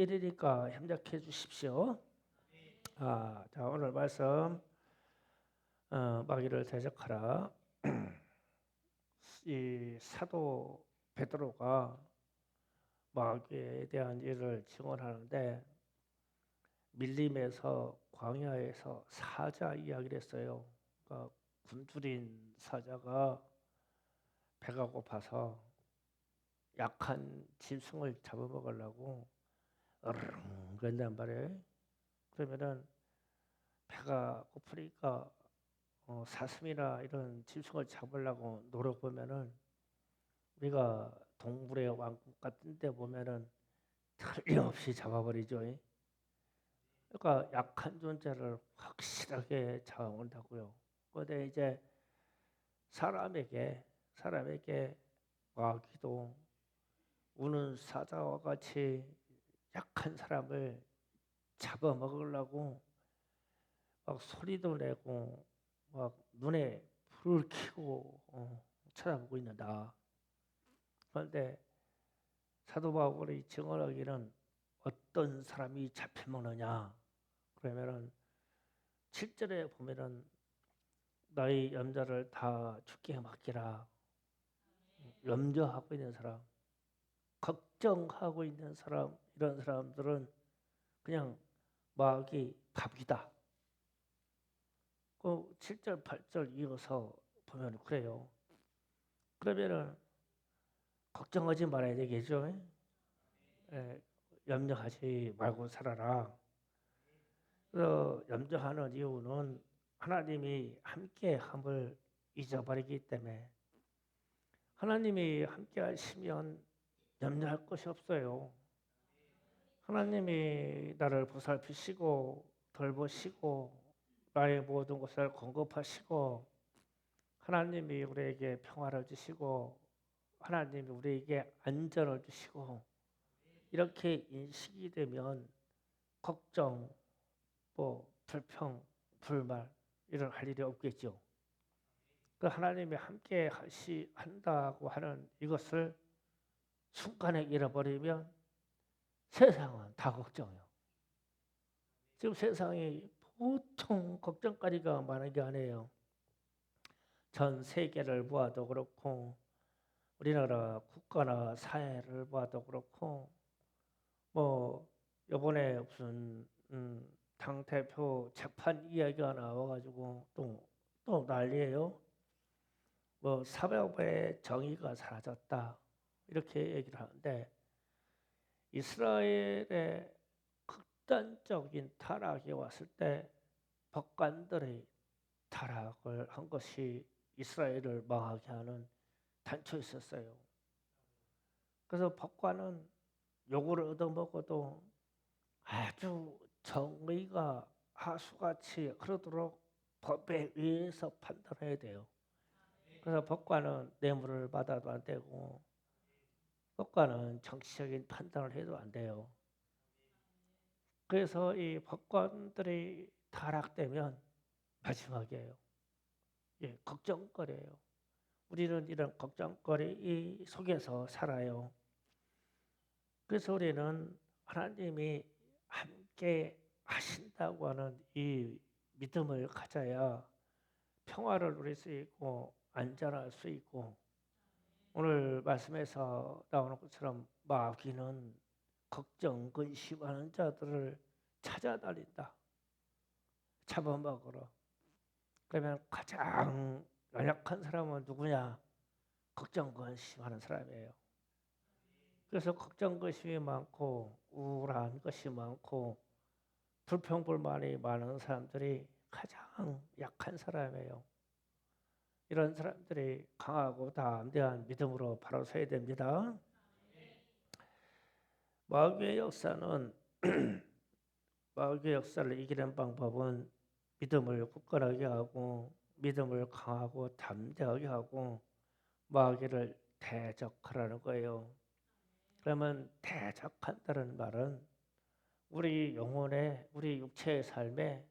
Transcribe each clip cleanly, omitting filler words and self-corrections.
일이니까 협력해 주십시오. 자, 오늘 말씀 마귀를 대적하라. 이 사도 베드로가 마귀에 대한 일을 증언하는데 밀림에서 광야에서 사자 이야기를 했어요. 그러니까 굶주린 사자가 배가 고파서 약한 짐승을 잡아먹으려고 으르렁 그런단 말이에요. 그러면은 배가 고프니까 사슴이나 이런 짐승을 잡으려고 노려보면은 우리가 동물의 왕국 같은 데 보면은 틀림없이 잡아버리죠. 그러니까 약한 존재를 확실하게 잡아온다고요. 그런데 이제 사람에게 마귀도 우는 사자와 같이 약한 사람을 잡아먹으려고 막 소리도 내고 막 눈에 불을 켜고 쳐다보고 있는다. 그런데 사도 바울이 증언하기는 어떤 사람이 잡혀먹느냐 그러면은 7절에 보면은 너희 염려를 다 주께 맡기라. 염려하고 있는 사람, 걱정하고 있는 사람, 이런 사람들은 그냥 마귀 밥이다. 그 7절, 8절 이어서 보면 그래요. 그러면은 걱정하지 말아야 되겠죠. 염려하지 말고 살아라. 그래서 염려하는 이유는 하나님이 함께함을 잊어버리기 때문에 하나님이 함께하시면 염려할 것이 없어요. 하나님이 나를 보살피시고 돌보시고 나의 모든 것을 공급하시고 하나님이 우리에게 평화를 주시고 하나님이 우리에게 안전을 주시고 이렇게 인식이 되면 걱정, 불평, 불만 이런 할 일이 없겠죠. 그 하나님이 함께 한다고 하는 이것을 순간에 잃어버리면 세상은 다 걱정해요. 지금 세상이 보통 걱정거리가 많은 게 아니에요. 전 세계를 보아도 그렇고 우리나라 국가나 사회를 봐도 그렇고 이번에 무슨 당 대표 재판 이야기가 나와가지고 또 난리예요. 사법의 정의가 사라졌다 이렇게 얘기를 하는데 이스라엘의 극단적인 타락이 왔을 때 법관들이 타락을 한 것이 이스라엘을 망하게 하는 단초였었어요. 그래서 법관은 욕을 얻어먹어도 아주 정의가 하수같이 흐르도록 법에 의해서 판단해야 돼요. 그래서 법관은 뇌물을 받아도 안 되고 법관은 정치적인 판단을 해도 안 돼요. 그래서 이 법관들이 타락되면 마지막이에요. 걱정거리예요. 우리는 이런 걱정거리 속에서 살아요. 그래서 우리는 하나님이 함께 하신다고 하는 이 믿음을 가져야 평화를 누릴 수 있고 안전할 수 있고 오늘 말씀에서 나오는 것처럼 마귀는 걱정, 근심하는 자들을 찾아다닌다. 잡아먹으러. 그러면 가장 연약한 사람은 누구냐? 걱정, 근심하는 사람이에요. 그래서 걱정, 근심이 많고 우울한 것이 많고 불평불만이 많은 사람들이 가장 약한 사람이에요. 이런 사람들이 강하고 담대한 믿음으로 바로 서야 됩니다. 마귀의 역사는 마귀의 역사를 이기는 방법은 믿음을 굳건하게 하고 믿음을 강하고 담대하게 하고 마귀를 대적하라는 거예요. 그러면 대적한다는 말은 우리 영혼에 우리 육체의 삶에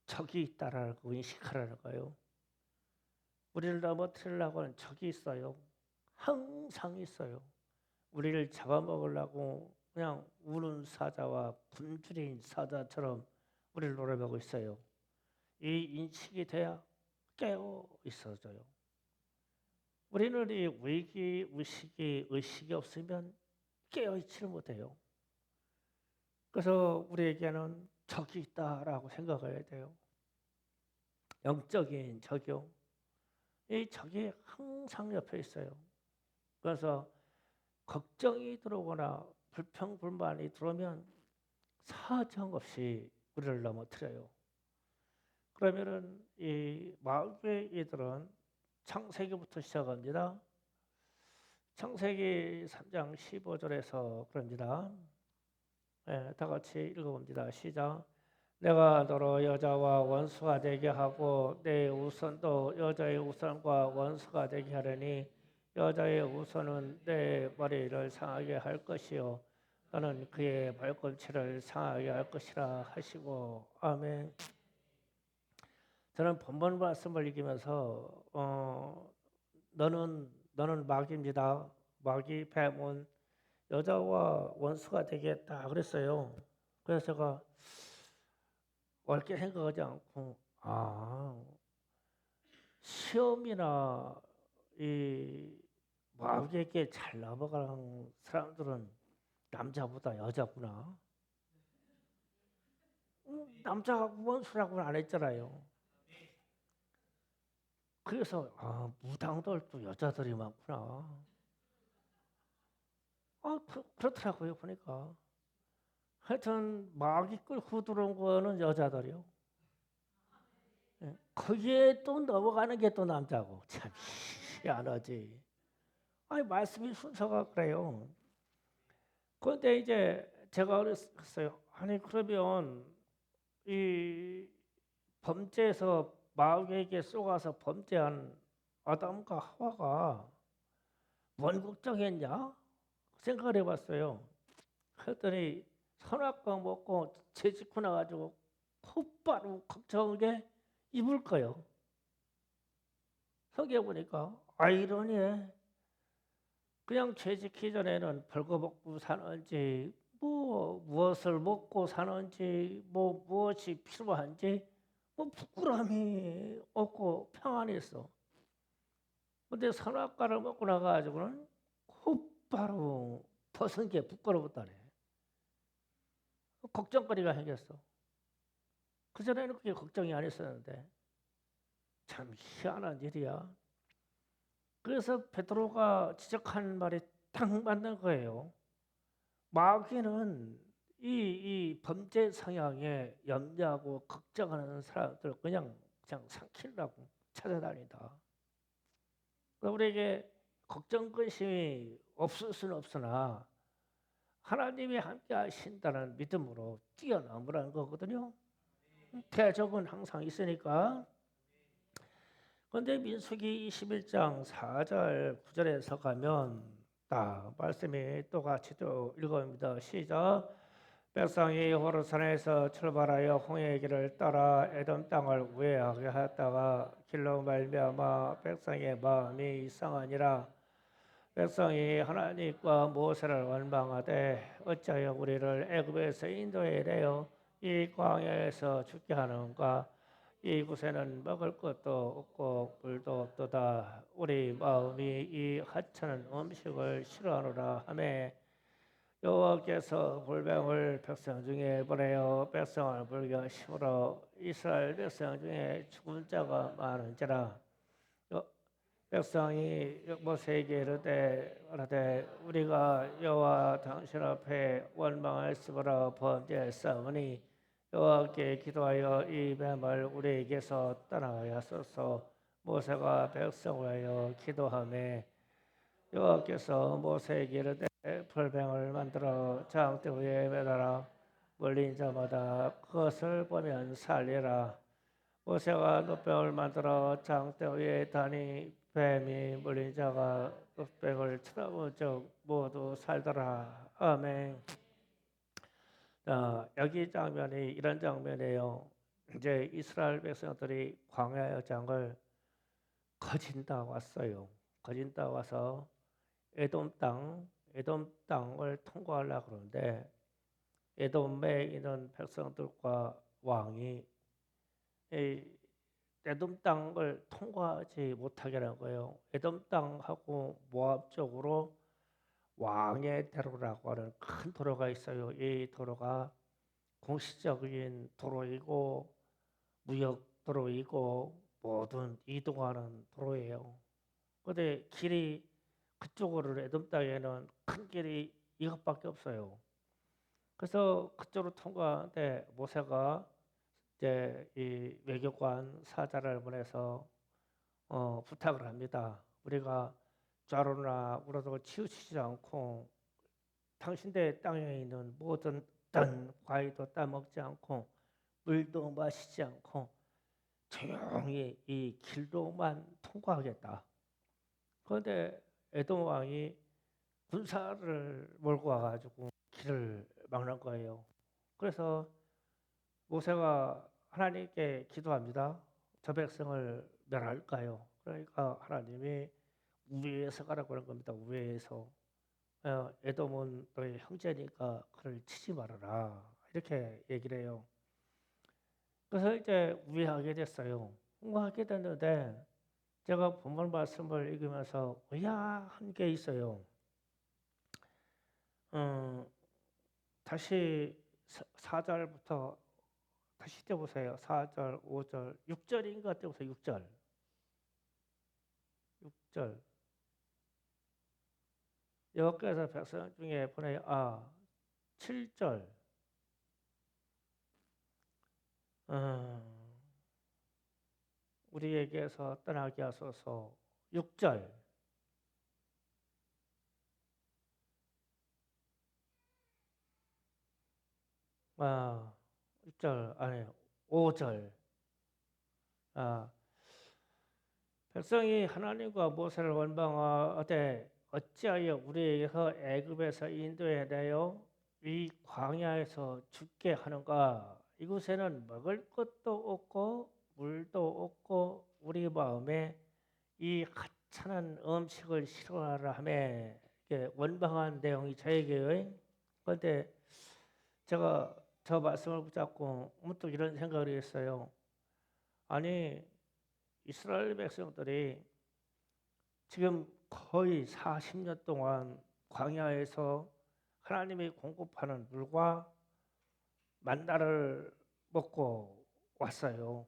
적이 있다라는 거 인식하라는 거예요. 우리를 넘어뜨리려고 하는 적이 있어요. 항상 있어요. 우리를 잡아먹으려고 그냥 우는 사자와 굶주린 사자처럼 우리를 노려보고 있어요. 이 인식이 돼야 깨어 있어져요. 우리는 이 위기 의식이 없으면 깨어 있지를 못해요. 그래서 우리에게는 적이 있다라고 생각해야 돼요. 영적인 적이요. 이 적이 항상 옆에 있어요. 그래서 걱정이 들어오거나 불평불만이 들어오면 사정없이 우리를 넘어뜨려요. 그러면은 이 마귀의 이들은 창세기부터 시작합니다. 창세기 3장 15절에서 그럽니다. 다 같이 읽어봅니다. 시작. 내가 너로 여자와 원수가 되게 하고 내 우선도 여자의 우선과 원수가 되게 하려니 여자의 우선은 내 머리를 상하게 할 것이요 너는 그의 발꿈치를 상하게 할 것이라 하시고. 아멘. 저는 본문 말씀을 읽으면서 너는 마귀입니다. 마귀 뱀은 여자와 원수가 되겠다 그랬어요. 그래서 제가 옳게 생각하지 않고 시험이나 이 마귀에게 잘 넘어가는 사람들은 남자보다 여자구나. 남자가 원수라고는 안 했잖아요. 그래서 무당들도 여자들이 많구나. 그렇더라고요 보니까. 하여튼 마귀 끌고 들어온 거는 여자들이요. 거기에 또 넘어가는 게 또 남자고. 참 희한하지. 아니 말씀이 순서가 그래요. 그런데 이제 제가 그랬어요. 아니 그러면 이 범죄에서 마귀에게 쏘가서 범죄한 아담과 하와가 뭔 걱정했냐 생각을 해봤어요. 그랬더니 선악과 먹고 죄짓고 나가지고 곧바로 걱정한 게 입을 거요. 성경 보니까 아이러니해. 그냥 죄짓기 전에는 벌거벗고 사는지 무엇을 먹고 사는지 무엇이 필요한지 부끄러움이 없고 평안했어. 근데 선악과를 먹고 나가지고는 곧바로 벗은 게 부끄러웠다네. 걱정거리가 생겼어. 그전에는 그게 걱정이 안 했었는데 참 희한한 일이야. 그래서 베드로가 지적한 말이 딱 맞는 거예요. 마귀는 이 범죄 성향에 염려하고 걱정하는 사람들 그냥 삼키려고 찾아다니다. 우리에게 걱정 근심이 없을 수는 없으나 하나님이 함께 하신다는 믿음으로 뛰어넘으라는 거거든요. 대적은 항상 있으니까. 그런데 민수기 21장 4절 9절에서 가면 딱 말씀이 똑같이 또 읽어봅니다. 시작. 백성이 호르산에서 출발하여 홍해의 길을 따라 에돔 땅을 우회하게 하였다가 길로 말미암아 백성의 마음이 이상하니라. 백성이 하나님과 모세를 원망하되 어찌하여 우리를 애굽에서 인도해 내어 이 광야에서 죽게 하는가. 이곳에는 먹을 것도 없고 물도 없도다. 우리 마음이 이 하찮은 음식을 싫어하노라 하매 여호와께서 불병을 백성 중에 보내어 백성을 불게 하심으로 이스라엘 백성 중에 죽은 자가 많은지라. 백성이 모세에게 이르되 우리가 여호와 당신 앞에 원망하였으므로 범죄했사오니 여호와께 기도하여 이 뱀을 우리에게서 떠나게 하소서. 모세가 백성을 하여 기도하매 여호와께서 모세에게 이르되 불뱀을 만들어 장대 위에 매달아 물린 자마다 그것을 보면 살리라. 모세가 놋뱀을 만들어 장대 위에 다니 뱀이 물린 자가 놋뱀을 쳐다본 적 모두 살더라. 아멘. 여기 장면이 이런 장면이에요. 이제 이스라엘 백성들이 광야 여정을 거진다 왔어요. 거진다 와서 에돔 땅 에돔 땅을 통과하려고 그러는데 에돔에 있는 백성들과 왕이 이 에돔 땅을 통과하지 못하게 하는 거예요. 에돔 땅하고 모압 쪽으로 왕의 대로라고 하는 큰 도로가 있어요. 이 도로가 공식적인 도로이고 무역 도로이고 모든 이동하는 도로예요. 근데 길이 그쪽으로 에돔 땅에는 큰 길이 이것밖에 없어요. 그래서 그쪽으로 통과하는데 모세가 이제 이 외교관 사자를 보내서 부탁을 합니다. 우리가 좌로나 우로도 치우치지 않고 당신들 땅에 있는 모든 땅 과일도 따먹지 않고 물도 마시지 않고 조용히 이 길로만 통과하겠다. 그런데 에돔 왕이 군사를 몰고 와가지고 길을 막는 거예요. 그래서 모세가 하나님께 기도합니다. 저 백성을 멸할까요? 그러니까 하나님이 우회에서 가라고 하는 겁니다. 우회에서. 에돔은 너의 형제니까 그를 치지 말아라. 이렇게 얘기를 해요. 그래서 이제 우회하게 됐어요. 우회하게 됐는데 제가 본문 말씀을 읽으면서 의아한 게 있어요. 다시 4절부터 다시 떼보세요. 4절, 5절, 6절인가 떼보세요. 6절. 6절. 여호와께서 백성 중에 보내 7절. 우리에게서 떠나게 하소서. 6절. 6절 아니에요. 5절. 백성이 하나님과 모세를 원망하되 어찌하여 우리에게서 애굽에서 인도해 내어 이 광야에서 죽게 하는가? 이곳에는 먹을 것도 없고 물도 없고 우리 마음에 이 하찮은 음식을 싫어하라 하며 원망한 내용이 저에게요. 그런데 제가 저 말씀을 붙잡고 문득 이런 생각을 했어요. 아니 이스라엘 백성들이 지금 거의 40년 동안 광야에서 하나님이 공급하는 물과 만나를 먹고 왔어요.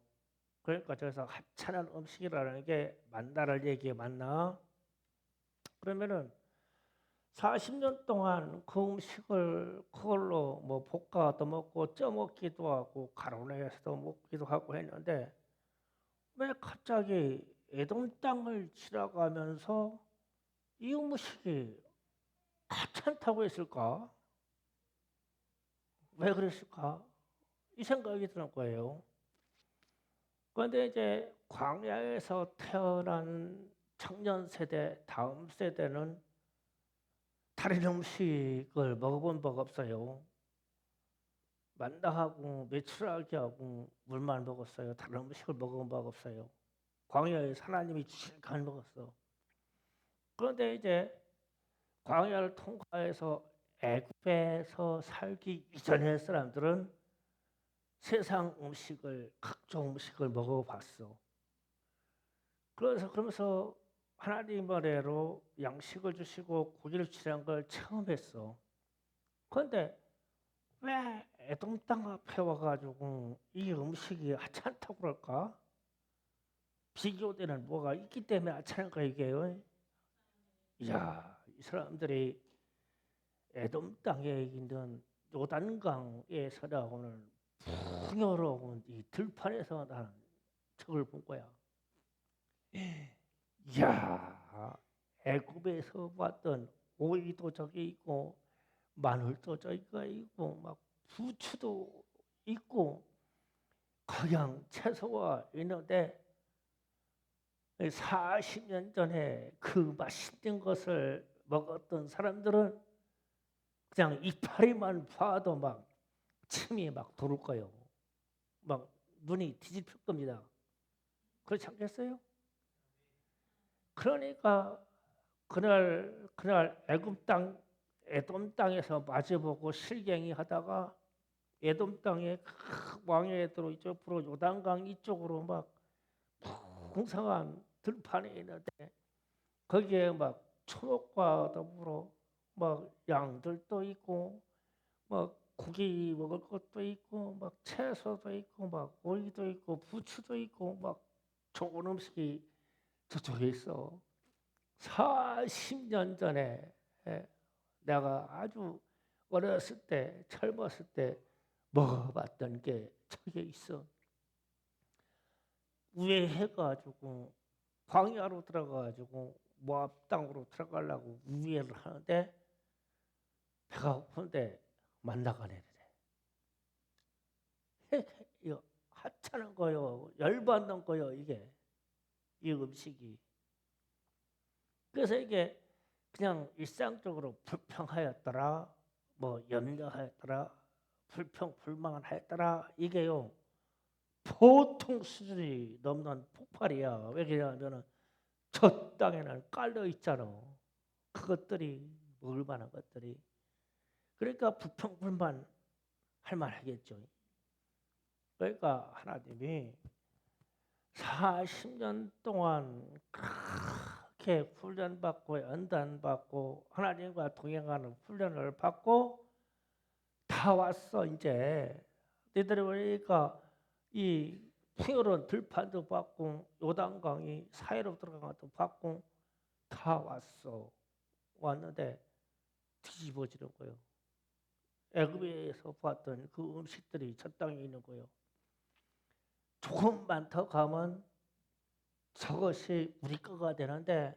그러니까 저기서 하찮은 음식이라는 게 만나를 얘기해 만나. 그러면은 40년 동안 그 음식을 그걸로 뭐 볶아도 먹고 쪄 먹기도 하고 가루내에서도 먹기도 하고 했는데 왜 갑자기 에돔 땅을 지나가면서 이 음식이 하찮다고 했을까? 왜 그랬을까? 이 생각이 드는 거예요. 그런데 이제 광야에서 태어난 청년 세대, 다음 세대는 다른 음식을 먹어본 적 없어요. 만나하고 메추라기 하고 물만 먹었어요. 다른 음식을 먹어본 적 없어요. 광야에서 하나님이 주신 간 먹었어. 그런데 이제 광야를 통과해서 애굽에서 살기 이전의 사람들은 세상 음식을 각종 음식을 먹어봤어. 그러면서 하나님 은혜로 양식을 주시고 고기를 주시는 걸 체험했어. 그런데 왜 에돔 땅 앞에 와가지고 이 음식이 하찮다고 그럴까? 비교되는 뭐가 있기 때문에 하찮을까 이게요. 이야, 이 사람들이 에돔 땅에 있는 요단강에서 나오는 풍요로운 이 들판에서 나는 적을 본 거야. 이야, 애굽에서 봤던 오이도 저기 있고 마늘도 저기가 있고 막 부추도 있고 그냥 채소가 있는데 40년 전에 그 맛있는 것을 먹었던 사람들은 그냥 이파리만 봐도 막 침이 막 돌을 거예요. 막 눈이 뒤집힐 겁니다. 그렇지 않겠어요? 그러니까 그날 애굽 땅 에돔 땅에서 마주보고 실갱이 하다가 에돔 땅에 왕의 들어 이쪽으로 요단강 이쪽으로 막 풍성한 들판이 있는데 거기에 막 초목과 더불어 막 양들도 있고 막 고기 먹을 것도 있고 막 채소도 있고 막 오이도 있고 부추도 있고 막 좋은 음식이 저쪽에 있어. 40년 전에 내가 아주 어렸을 때 젊었을 때 먹어봤던 게 저기에 있어. 우회해가지고 광야로 들어가가지고 모압 땅으로 들어가려고 우회를 하는데 배가 고픈데 만나가 내리래. 이거 하찮은 거요, 열받는 거요 이게 이 음식이. 그래서 이게 그냥 일상적으로 불평하였더라, 뭐 염려하였더라, 불평 불만하였더라 이게요 보통 수준이 넘는 폭발이야. 왜 그러냐면은 저 땅에는 깔려 있잖아. 그것들이 먹을 만한 것들이. 그러니까 불평 불만 할 만하겠죠. 그러니까 하나님이 40년 동안 그렇게 훈련받고 연단받고 하나님과 동행하는 훈련을 받고 다 왔어. 이제 너희들이 보니까 이 풍요로운 들판도 받고 요단강이 사이로 들어간 것도 받고 다 왔어. 왔는데 뒤집어지는 거예요. 애굽에서 봤던 그 음식들이 저 땅에 있는 거예요. 조금만 더 가면 저것이 우리 거가 되는데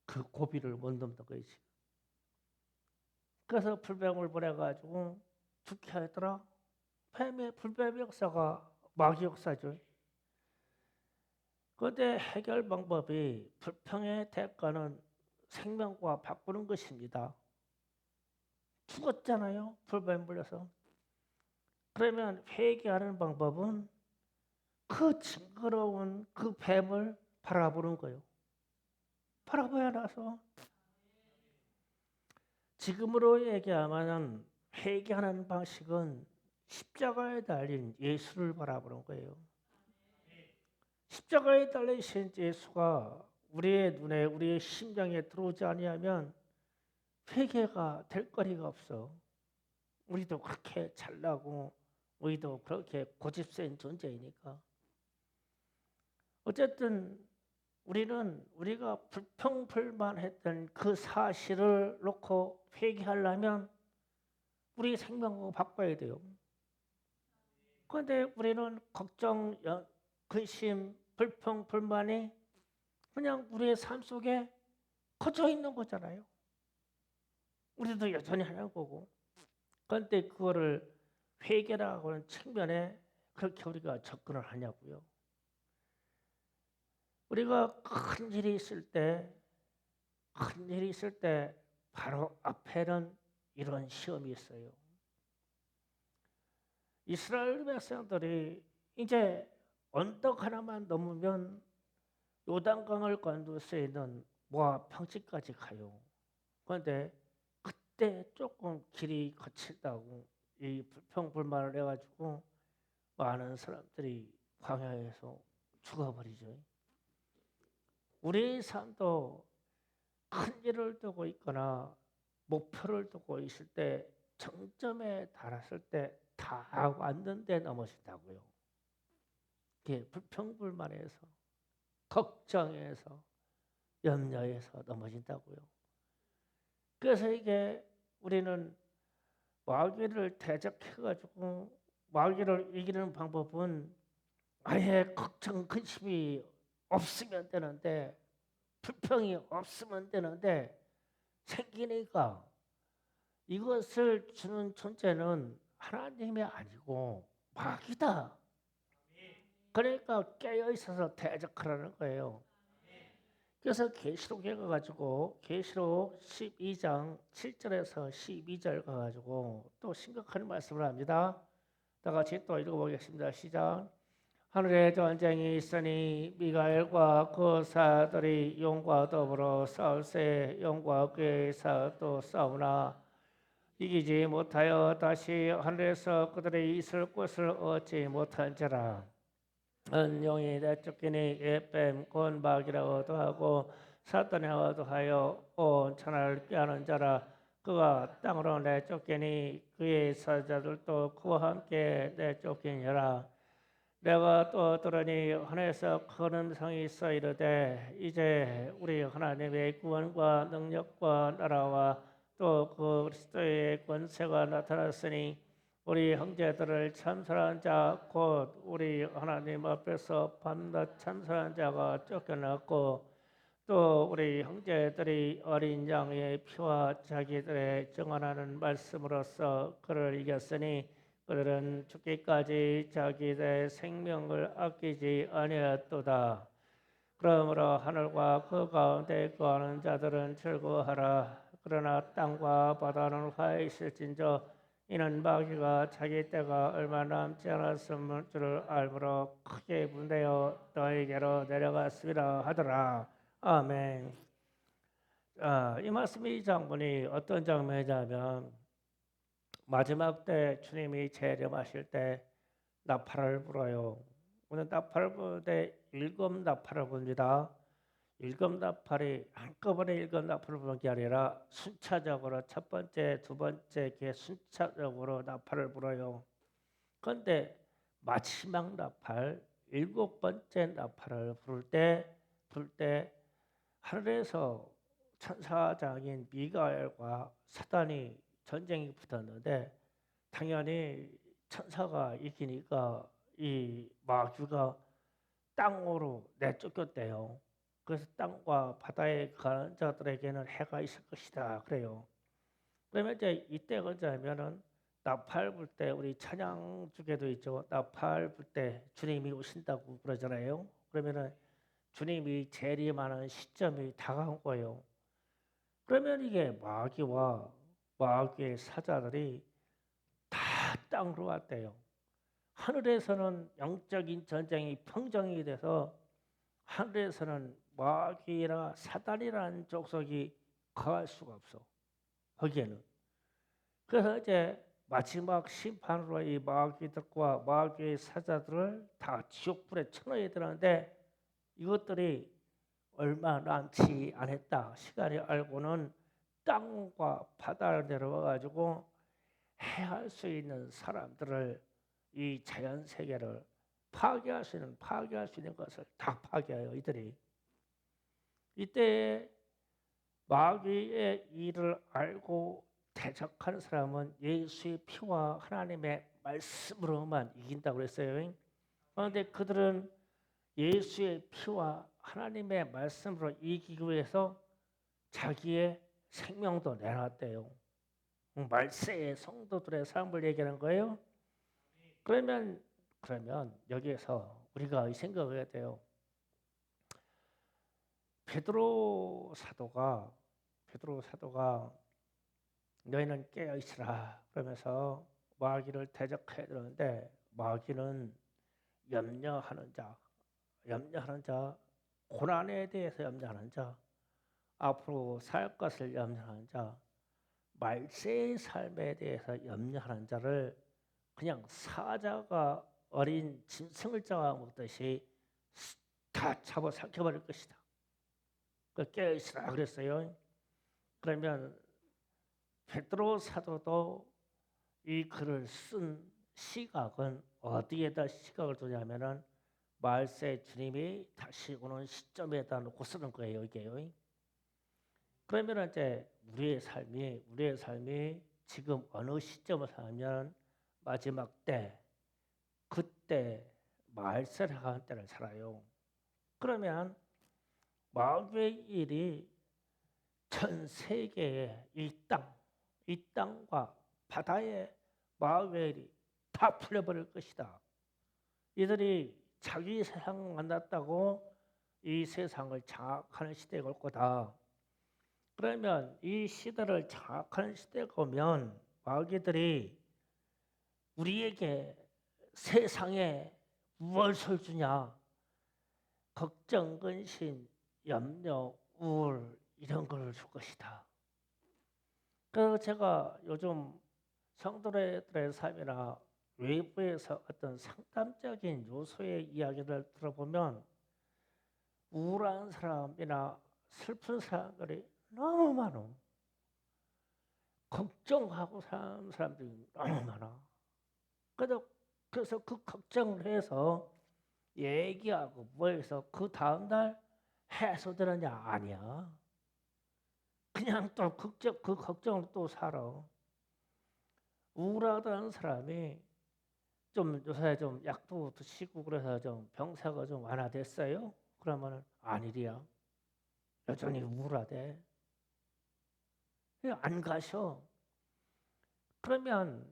그 고비를 못 넘는 거지. 그래서 불뱀을 보내가지고 죽게 하더라. 불뱀 역사가 마귀 역사죠. 그런데 해결 방법이 불평의 대가는 생명과 바꾸는 것입니다. 죽었잖아요. 불뱀 물려서. 그러면 회개하는 방법은 그 징그러운 그 뱀을 바라보는 거예요. 바라봐야 나서 지금으로 얘기하면 회개하는 방식은 십자가에 달린 예수를 바라보는 거예요. 십자가에 달리신 예수가 우리의 눈에 우리의 심장에 들어오지 아니하면 회개가 될 거리가 없어. 우리도 그렇게 잘나고 우리도 그렇게 고집센 존재이니까. 어쨌든 우리는 우리가 불평불만했던 그 사실을 놓고 회개하려면 우리 생명을 바꿔야 돼요. 그런데 우리는 걱정, 근심, 불평불만이 그냥 우리의 삶 속에 커져 있는 거잖아요. 우리도 여전히 하는 거고. 그런데 그거를 회개라고 하는 측면에 그렇게 우리가 접근을 하냐고요. 우리가 큰 일이 있을 때 바로 앞에는 이런 시험이 있어요. 이스라엘 백성들이 이제 언덕 하나만 넘으면 요단강을 건널 수 있는 모압 평지까지 가요. 그런데 그때 조금 길이 거칠다고 이 불평불만을 해가지고 많은 사람들이 광야에서 죽어버리죠. 우리 삶도 큰 일을 두고 있거나 목표를 두고 있을 때 정점에 달았을 때 다 왔는데 넘어진다고요. 이게 불평불만해서 걱정해서 염려해서 넘어진다고요. 그래서 이게 우리는 마귀를 대적해가지고 마귀를 이기는 방법은 아예 걱정 근심이 없으면 되는데 불평이 없으면 되는데 생기니까 이것을 주는 존재는 하나님이 아니고 마귀다. 그러니까 깨어 있어서 대적하라는 거예요. 그래서 계시록에 가가지고 계시록 12장 7절에서 12절 가가지고 또 심각한 말씀을 합니다. 다 같이 또 읽어보겠습니다. 시작. 하늘에 전쟁이 있으니 미가엘과 그 사들이 용과 더불어 싸울세. 용과 그의 사도 싸우나 이기지 못하여 다시 하늘에서 그들의 있을 곳을 얻지 못한지라. 영이 내쫓기니 예뱀 곤박이라고도 하고 사탄이라고도 하여 온 천하를 꾀하는 자라. 그가 땅으로 내쫓기니 그의 사자들도 그와 함께 내쫓기니라. 내가 또 들으니 하늘에서 큰 음성이 있어 이르되 이제 우리 하나님의 구원과 능력과 나라와 또 그 그리스도의 권세가 나타났으니 우리 형제들을 참선한 자 곧 우리 하나님 앞에서 밤낮 참선한 자가 쫓겨났고 또 우리 형제들이 어린 양의 피와 자기들의 증언하는 말씀으로써 그를 이겼으니 그들은 죽기까지 자기들의 생명을 아끼지 아니하였도다. 그러므로 하늘과 그 가운데 거하는 자들은 즐거워하라. 그러나 땅과 바다는 화해 있을진저 이는 마귀가 자기 때가 얼마 남지 않았음을 줄을 알므로 크게 분되어 너에게로 내려갔습니다 하더라. 아멘. 이 말씀이 이 장면이 어떤 장면이냐면 마지막 때 주님이 재림하실 때 나팔을 불어요. 오늘 나팔을 부는데 일곱 나팔을 붑니다. 일곱 나팔이 한꺼번에 일곱 나팔을 부는 게 아니라 순차적으로 첫 번째, 두 번째 이렇게 순차적으로 나팔을 불어요. 그런데 마지막 나팔, 일곱 번째 나팔을 불 때 하늘에서 천사장인 미가엘과 사단이 전쟁이 붙었는데 당연히 천사가 이기니까 이 마귀가 땅으로 내쫓겼대요. 그래서 땅과 바다에 가는 자들에게는 해가 있을 것이다 그래요. 그러면 이제 이때가 언제냐면은 나팔 불 때 우리 찬양 중에도 있죠. 나팔 불 때 주님이 오신다고 그러잖아요. 그러면은 주님이 재림하는 시점이 다가온 거예요. 그러면 이게 마귀와 마귀의 사자들이 다 땅으로 왔대요. 하늘에서는 영적인 전쟁이 평정이 돼서 하늘에서는 마귀나 사단이라는 족속이 거할 수가 없어. 거기에는. 그래서 이제 마지막 심판으로 이 마귀들과 마귀의 사자들을 다 지옥불에 쳐넣어야 되는데 이것들이 얼마 남지 않았다. 시간이 알고는 땅과 바다를 내려와 가지고 해할 수 있는 사람들을 이 자연 세계를 파괴할 수 있는 것을 다 파괴해요. 이들이 이때 마귀의 일을 알고 대적하는 사람은 예수의 피와 하나님의 말씀으로만 이긴다고 그랬어요. 그런데 그들은 예수의 피와 하나님의 말씀으로 이기기 위해서 자기의 생명도 내놨대요. 말세의 성도들의 삶을 얘기하는 거예요. 그러면 여기에서 우리가 이 생각을 해야 돼요. 베드로 사도가 너희는 깨어 있으라 그러면서 마귀를 대적해야 되는데 마귀는 염려하는 자, 고난에 대해서 염려하는 자, 앞으로 살 것을 염려하는 자, 말세의 삶에 대해서 염려하는 자를 그냥 사자가 어린 짐승을 잡아먹듯이 다 잡아 삼켜버릴 것이다. 깨어있으라 그랬어요. 그러면 베드로 사도도 이 글을 쓴 시각은 어디에다 시각을 두냐면은 말세 주님이 다시 오는 시점에다 놓고 쓰는 거예요, 이게요. 그러면 이제 우리의 삶이 지금 어느 시점을 살면 마지막 때, 그때 말세를 하는 때를 살아요. 그러면 마귀의 일이 전 세계의 이 땅과 바다의 마귀의 일이 다 풀려버릴 것이다. 이들이 자기 세상 만났다고 이 세상을 장악하는 시대가 올 거다. 그러면 이 시대를 장악하는 시대가 오면 마귀들이 우리에게 세상에 무엇을 주냐? 걱정, 근심, 염려, 우울 이런 걸 줄 것이다. 그래서 제가 요즘 성도들의 삶이나 외부에서 어떤 상담적인 요소의 이야기를 들어보면 우울한 사람이나 슬픈 사람들이 너무 많아. 걱정하고 사는 사람들이 너무 많아. 그래서 그 걱정을 해서 얘기하고 뭐해서 그 다음날 해소되느냐? 아니야. 그냥 또 그 걱정을 또 살아. 우울하다는 사람이 좀 요새 좀 약도 드시고 그래서 좀 병세가 좀 완화됐어요? 그러면 아니랴. 여전히 우울하대. 안 가셔. 그러면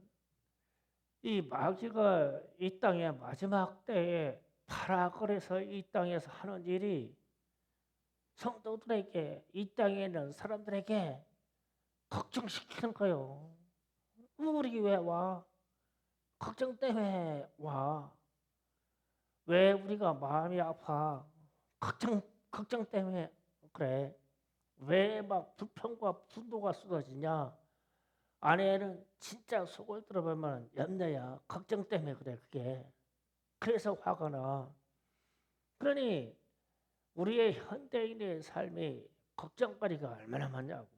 이 마귀가 이 땅의 마지막 때에 파라걸에서 이 땅에서 하는 일이 성도들에게 이 땅에 있는 사람들에게 걱정시키는 거예요. 우울이 왜 와? 걱정 때문에 와. 왜 우리가 마음이 아파? 걱정 때문에 그래. 왜 막 불평과 분노가 쏟아지냐? 아내는 진짜 속을 들어보면 염려야. 걱정 때문에 그래 그게. 그래서 화가 나. 그러니 우리의 현대인의 삶이 걱정거리가 얼마나 많냐고.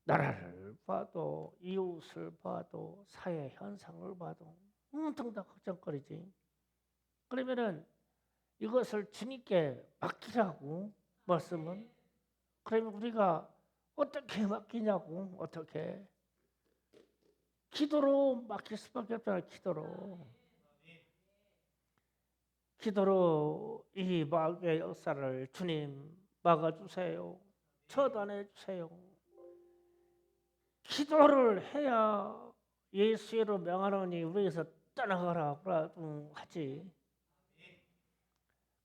나라를 봐도 이웃을 봐도 사회 현상을 봐도 온통 다 걱정거리지. 그러면은 이것을 주님께 맡기라고 말씀은. 그러면 우리가 어떻게 맡기냐고. 어떻게 기도로 맡길 수밖에 없잖아요. 기도로 이 마귀의 역사를 주님 막아주세요. 처단해 주세요. 기도를 해야 예수로 명하노니 우리에서 떠나가라고 하지.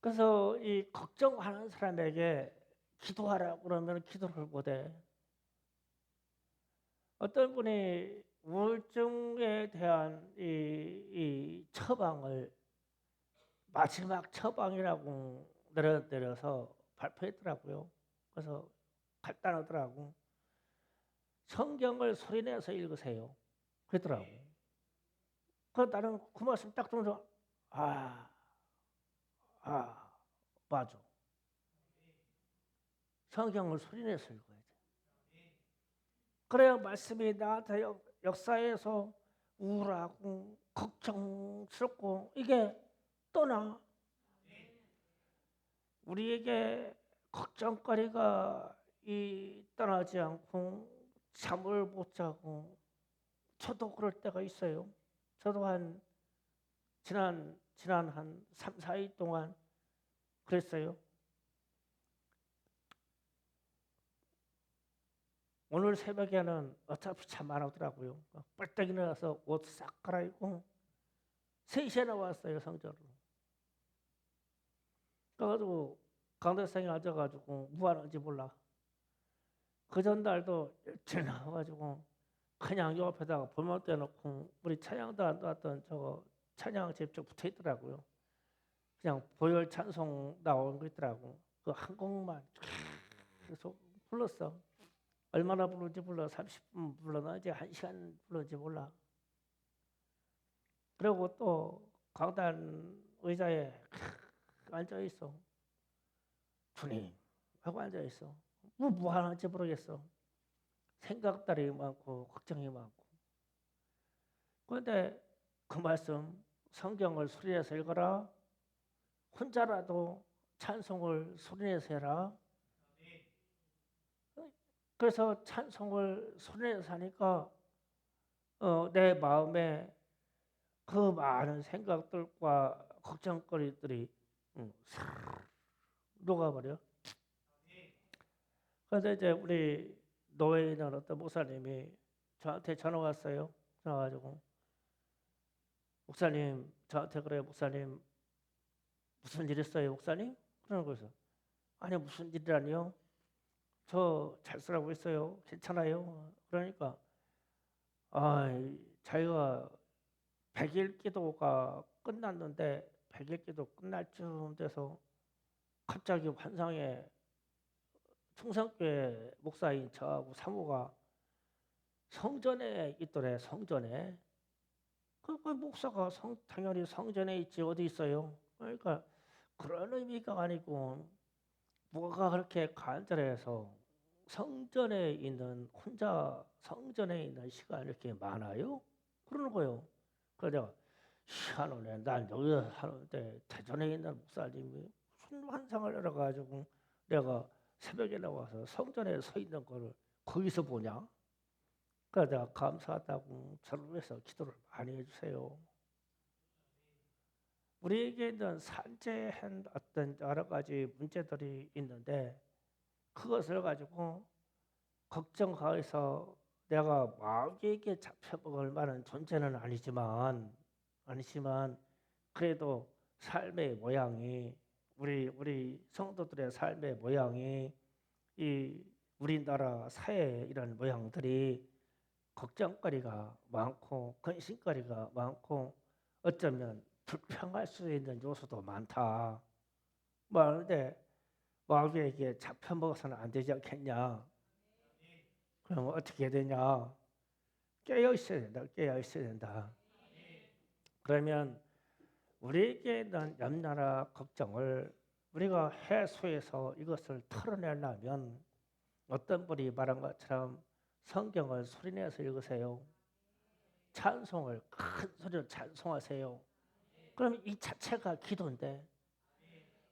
그래서 이 걱정하는 사람에게 기도하라고 그러면 기도를 못해. 어떤 분이 우울증에 대한 이 처방을 마지막 처방이라고 내려서 발표했더라고요. 그래서 간단하더라고. 성경을 소리내서 읽으세요. 그랬더라고. 그래서 나는 그 말씀 딱 들으면서 아, 맞아. 성경을 소리내서 읽어야 돼. 그래야 말씀이 나한테 역사에서 우울하고 걱정스럽고 이게 떠나. 우리에게 걱정거리가 떠나지 않고 잠을 못 자고 저도 그럴 때가 있어요. 저도 한 지난 한 3, 4일 동안 그랬어요. 오늘 새벽에는 어차피 잠 안 오더라고요. 뻘떡 일어나서 옷 싹 갈아입고 3시에 나왔어요. 성전으로. 그래가지고 강대상에 앉아가지고 뭐 하는지 몰라. 그 전날도 일찍 나와가지고 그냥 옆에다가 볼만 떼놓고 우리 찬양도 안 나왔던 저거 찬양집 쪽 붙어 있더라고요. 그냥 보혈 찬송 나온 거 있더라고. 그 한 곡만 계속 불렀어. 얼마나 부르는지 몰라. 30분 불렀나 이제 1시간 불렀는지 몰라. 그리고 또 강단 의자에 앉아 있어. 주님 하고 앉아 있어. 뭐 하는지 모르겠어. 생각들이 많고 걱정이 많고. 그런데 그 말씀 성경을 소리내서 읽어라. 혼자라도 찬송을 소리내서 해라. 그래서 찬송을 소리내서 하니까 내 마음에 그 많은 생각들과 걱정거리들이 싹 녹아버려. 그래서 이제 우리 노예에 있는 어떤 목사님이 저한테 전화 왔어요. 전화 가지고 목사님 저한테 그래요. 목사님 무슨 일 있어요 목사님? 그러는 거죠. 아니 무슨 일이라니요? 저 잘 살고 있어요. 괜찮아요. 그러니까 자기가 100일 기도가 끝났는데 100일 기도 끝날 쯤 돼서 갑자기 환상에 충성교회 목사인 저하고 사모가 성전에 있더래. 성전에. 그 목사가 당연히 성전에 있지 어디 있어요. 그러니까 그런 의미가 아니고 뭐가 그렇게 간절해서 성전에 있는 혼자 성전에 있는 시간이 이렇게 많아요? 그러는 거예요. 그래서 내가 희한하네. 난 여기서 사는데 대전에 있는 목사님이 무슨 환상을 열어가지고 내가 새벽에 나와서 성전에 서 있는 거를 거기서 보냐? 그래서 내가 감사하다고 저를 위해서 기도를 많이 해주세요. 우리에게는 산재한 어떤 여러 가지 문제들이 있는데 그것을 가지고 걱정하여서 내가 마귀에게 잡혀먹을 만한 존재는 아니지만 그래도 삶의 모양이 우리 성도들의 삶의 모양이 이 우리나라 사회 이런 모양들이 걱정거리가 많고 근심거리가 많고 어쩌면 불평할 수 있는 요소도 많다. 그런데 마귀에게 잡혀먹어서는 안 되지 않겠냐? 그럼 어떻게 해야 되냐? 깨어 있어야 된다. 깨어 있어야 된다. 그러면 우리에게 있는 염려나 걱정을 우리가 해소해서 이것을 털어내려면 어떤 분이 말한 것처럼 성경을 소리내서 읽으세요. 찬송을 큰 소리로 찬송하세요. 그럼 이 자체가 기도인데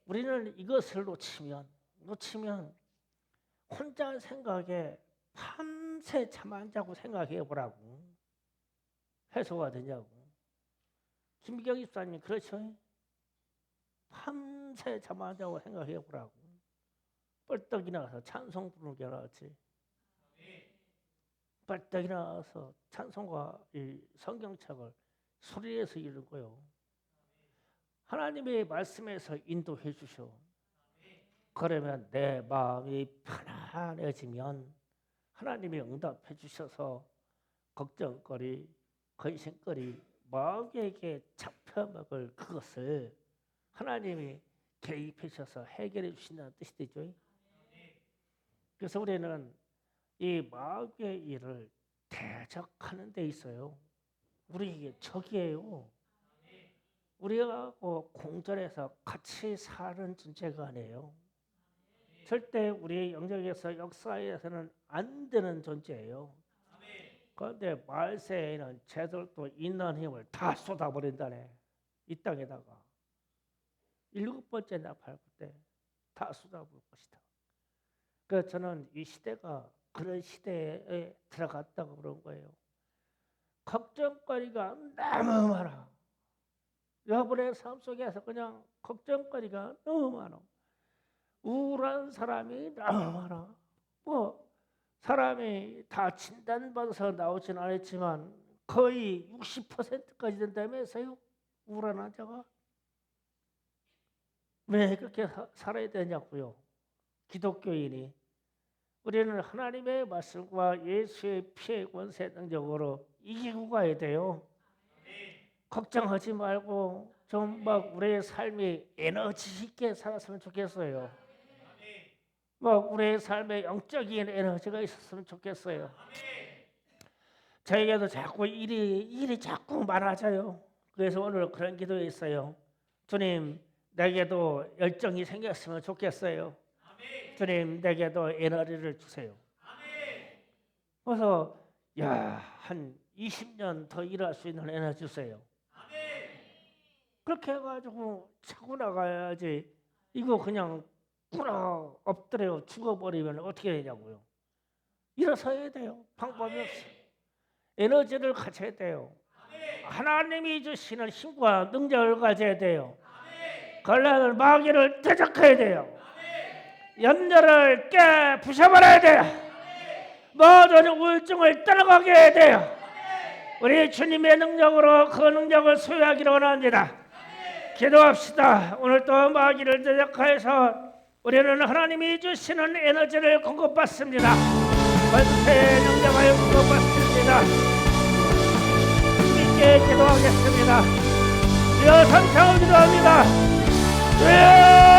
우리는 이것을 놓치면 혼자 생각에 밤새 잠 안 자고 생각해 보라고. 해소가 되냐고. 김기경 집사님 그렇죠? 밤새 잠 안 자고 생각해 보라고. 뻘떡 일어나서 찬송 부르는 게 낫지. 뻘떡 일어나서 찬송과 이 성경책을 소리내서 읽는 거요. 하나님의 말씀에서 인도해 주셔. 그러면 내 마음이 편안해지면 하나님이 응답해 주셔서 걱정거리, 근심거리, 마귀에게 잡혀먹을 그것을 하나님이 개입해 주셔서 해결해 주신다는 뜻이 되죠. 그래서 우리는 이 마귀의 일을 대적하는 데 있어요. 우리에게 적이에요. 우리하고 공존해서 같이 사는 존재가 아니에요. 절대 우리의 영역에서 역사에서는 안 되는 존재예요. 그런데 말세에는 쟤들도 있는 힘을 다 쏟아버린다네. 이 땅에다가 7번째 나팔 때 다 쏟아부을 것이다. 그래서 저는 이 시대가 그런 시대에 들어갔다고 그런 거예요. 걱정거리가 너무 많아. 여러분의 삶 속에서 그냥 걱정거리가 너무 많아. 우울한 사람이 너무 많아. 사람이 다 진단받아서 나오진 않았지만 거의 60%까지 된다면서요. 우울한 환자가. 왜 그렇게 살아야 되냐고요. 기독교인이. 우리는 하나님의 말씀과 예수의 피의 권세 능력으로 이기고 가야 돼요. 걱정하지 말고 좀 막 우리의 삶이 에너지 있게 살았으면 좋겠어요. 막 우리의 삶에 영적인 에너지가 있었으면 좋겠어요. 저에게도 자꾸 일이 자꾸 많아져요. 그래서 오늘 그런 기도했어요. 주님, 내게도 열정이 생겼으면 좋겠어요. 주님, 내게도 에너지를 주세요. 그래서 한 20년 더 일할 수 있는 에너지 주세요. 그렇게 해가지고 차고 나가야지. 이거 그냥 꿇어 엎드려 죽어버리면 어떻게 되냐고요. 일어서야 돼요. 방법이 없어요. 에너지를 가져야 돼요. 하나님이 주시는 힘과 능력을 가져야 돼요. 걸레를 마귀를 대적해야 돼요. 염려를 깨 부셔버려야 돼요. 모든 우울증을 떠나가게 해야 돼요. 우리 주님의 능력으로 그 능력을 소유하기를 원합니다. 기도합시다. 오늘도 마귀를 대적하여서 우리는 하나님이 주시는 에너지를 공급받습니다. 권세의 능력을 공급받습니다. 주님께 기도하겠습니다. 주여, 성창을 기도합니다. 주여.